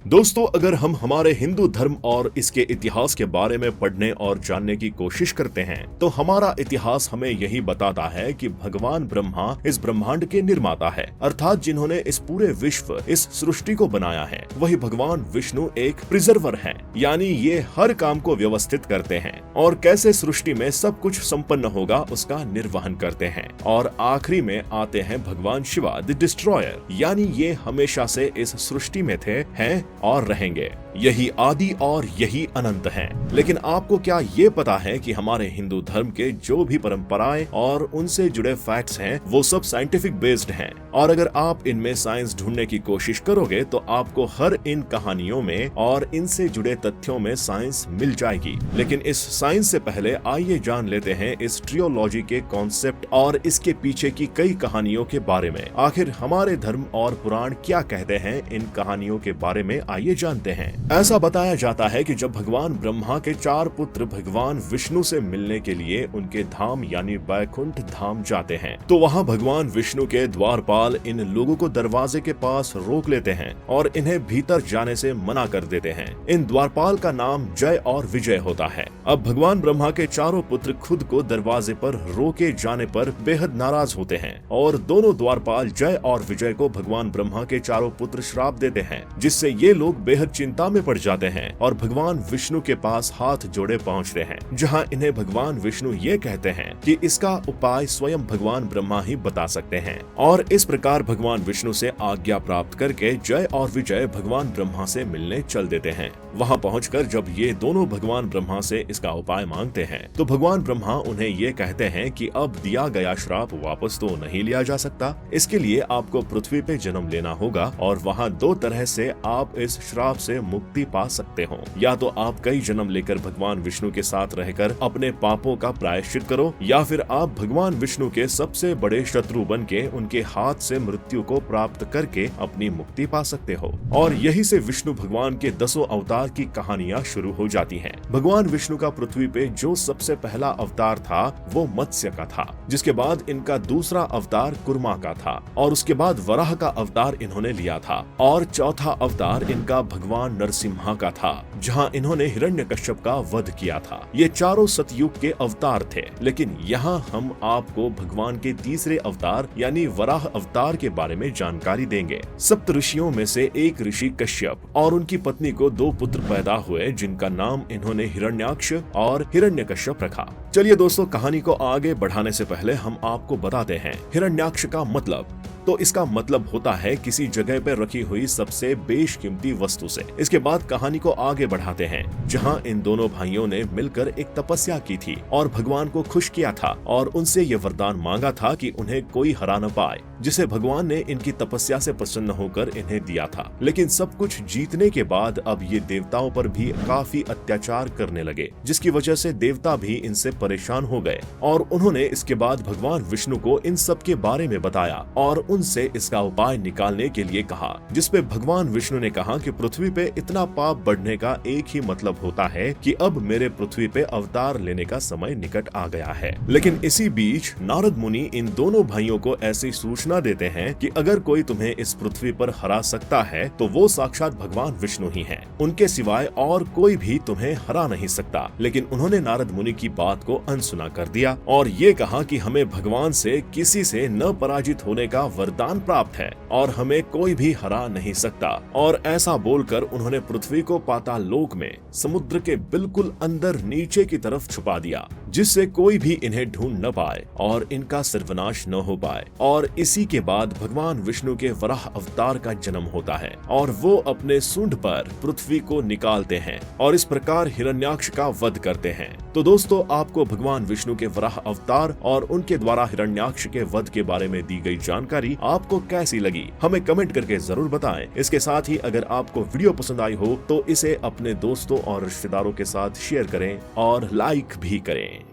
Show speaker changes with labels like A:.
A: दोस्तों, अगर हम हमारे हिंदू धर्म और इसके इतिहास के बारे में पढ़ने और जानने की कोशिश करते हैं तो हमारा इतिहास हमें यही बताता है कि भगवान ब्रह्मा इस ब्रह्मांड के निर्माता है, अर्थात जिन्होंने इस पूरे विश्व, इस सृष्टि को बनाया है। वही भगवान विष्णु एक प्रिजर्वर है, यानी ये हर काम को व्यवस्थित करते हैं और कैसे सृष्टि में सब कुछ संपन्न होगा उसका निर्वहन करते हैं। और आखिरी में आते हैं भगवान शिवा द डिस्ट्रॉयर, यानी ये हमेशा से इस सृष्टि में थे, हैं और रहेंगे। यही आदि और यही अनंत हैं। लेकिन आपको क्या ये पता है कि हमारे हिंदू धर्म के जो भी परंपराएं और उनसे जुड़े फैक्ट्स हैं वो सब साइंटिफिक बेस्ड हैं, और अगर आप इनमें साइंस ढूंढने की कोशिश करोगे तो आपको हर इन कहानियों में और इनसे जुड़े तथ्यों में साइंस मिल जाएगी। लेकिन इस साइंस से पहले आइए जान लेते हैं इस ट्रियोलॉजी के कॉन्सेप्ट और इसके पीछे की कई कहानियों के बारे में। आखिर हमारे धर्म और पुराण क्या कहते हैं इन कहानियों के बारे में, आइए जानते हैं। ऐसा बताया जाता है कि जब भगवान ब्रह्मा के 4 पुत्र भगवान विष्णु से मिलने के लिए उनके धाम यानी वैकुंठ धाम जाते हैं तो वहां भगवान विष्णु के द्वारपाल इन लोगों को दरवाजे के पास रोक लेते हैं और इन्हें भीतर जाने से मना कर देते हैं। इन द्वारपाल का नाम जय और विजय होता है। अब भगवान ब्रह्मा के चारों पुत्र खुद को दरवाजे पर रोके जाने पर बेहद नाराज होते हैं और दोनों द्वारपाल जय और विजय को भगवान ब्रह्मा के चारों पुत्र श्राप देते हैं, जिससे ये लोग बेहद चिंता में पड़ जाते हैं और भगवान विष्णु के पास हाथ जोड़े पहुंचते हैं, जहां इन्हें भगवान विष्णु ये कहते हैं कि इसका उपाय स्वयं भगवान ब्रह्मा ही बता सकते हैं। और इस प्रकार भगवान विष्णु से आज्ञा प्राप्त करके जय और विजय भगवान ब्रह्मा से मिलने चल देते हैं। वहां पहुंचकर जब ये दोनों भगवान ब्रह्मा से इसका उपाय मांगते हैं तो भगवान ब्रह्मा उन्हें ये कहते हैं कि अब दिया गया श्राप वापस तो नहीं लिया जा सकता, इसके लिए आपको पृथ्वी पे जन्म लेना होगा और वहाँ 2 तरह से आप इस श्राप से मुक्ति पा सकते हो। या तो आप कई जन्म लेकर भगवान विष्णु के साथ रहकर अपने पापों का प्रायश्चित करो, या फिर आप भगवान विष्णु के सबसे बड़े शत्रु बन के उनके हाथ से मृत्यु को प्राप्त करके अपनी मुक्ति पा सकते हो। और यही से विष्णु भगवान के 10 अवतार की कहानियां शुरू हो जाती हैं। भगवान विष्णु का पृथ्वी पे जो सबसे पहला अवतार था वो मत्स्य का था, जिसके बाद इनका दूसरा अवतार कुर्मा का था और उसके बाद वराह का अवतार इन्होंने लिया था और चौथा अवतार इनका भगवान नरसिम्हा का था, जहां इन्होंने हिरण्यकश्यप का वध किया था। ये चारों सतयुग के अवतार थे। लेकिन यहाँ हम आपको भगवान के तीसरे अवतार यानी वराह अवतार के बारे में जानकारी देंगे। सप्त ऋषियों में से एक ऋषि कश्यप और उनकी पत्नी को 2 पुत्र पैदा हुए, जिनका नाम इन्होंने हिरण्याक्ष और हिरण्यकश्यप रखा। चलिए दोस्तों, कहानी को आगे बढ़ाने से पहले हम आपको बताते हैं हिरण्याक्ष का मतलब। तो इसका मतलब होता है किसी जगह पर रखी हुई सबसे बेशकीमती वस्तु से। इसके बाद कहानी को आगे बढ़ाते हैं, जहां इन दोनों भाइयों ने मिलकर एक तपस्या की थी और भगवान को खुश किया था और उनसे ये वरदान मांगा था कि उन्हें कोई हरा न पाए, जिसे भगवान ने इनकी तपस्या से प्रसन्न होकर इन्हें दिया था। लेकिन सब कुछ जीतने के बाद अब ये देवताओं पर भी काफी अत्याचार करने लगे, जिसकी वजह से देवता भी इनसे परेशान हो गए और उन्होंने इसके बाद भगवान विष्णु को इन सब के बारे में बताया और उनसे इसका उपाय निकालने के लिए कहा, जिसपे भगवान विष्णु ने कहा कि पृथ्वी पे इतना पाप बढ़ने का एक ही मतलब होता है कि अब मेरे पृथ्वी पे अवतार लेने का समय निकट आ गया है। लेकिन इसी बीच नारद मुनि इन दोनों भाइयों को ऐसी सूचना देते हैं कि अगर कोई तुम्हें इस पृथ्वी पर हरा सकता है तो वो साक्षात भगवान विष्णु ही हैं। उनके सिवाय और कोई भी तुम्हें हरा नहीं सकता। लेकिन उन्होंने नारद मुनि की बात को अनसुना कर दिया और ये कहा कि हमें भगवान से किसी से न पराजित होने का वरदान प्राप्त है और हमें कोई भी हरा नहीं सकता। और ऐसा बोलकर उन्होंने पृथ्वी को पाताल लोक में समुद्र के बिल्कुल अंदर नीचे की तरफ छुपा दिया, जिससे कोई भी इन्हें ढूंढ न पाए और इनका सर्वनाश न हो पाए। और इसी के बाद भगवान विष्णु के वराह अवतार का जन्म होता है और वो अपने सूंड पर पृथ्वी को निकालते हैं और इस प्रकार हिरण्याक्ष का वध करते हैं। तो दोस्तों, आपको भगवान विष्णु के वराह अवतार और उनके द्वारा हिरण्याक्ष के वध के बारे में दी गई जानकारी आपको कैसी लगी, हमें कमेंट करके जरूर बताएं। इसके साथ ही अगर आपको वीडियो पसंद आई हो तो इसे अपने दोस्तों और रिश्तेदारों के साथ शेयर करें और लाइक भी करें।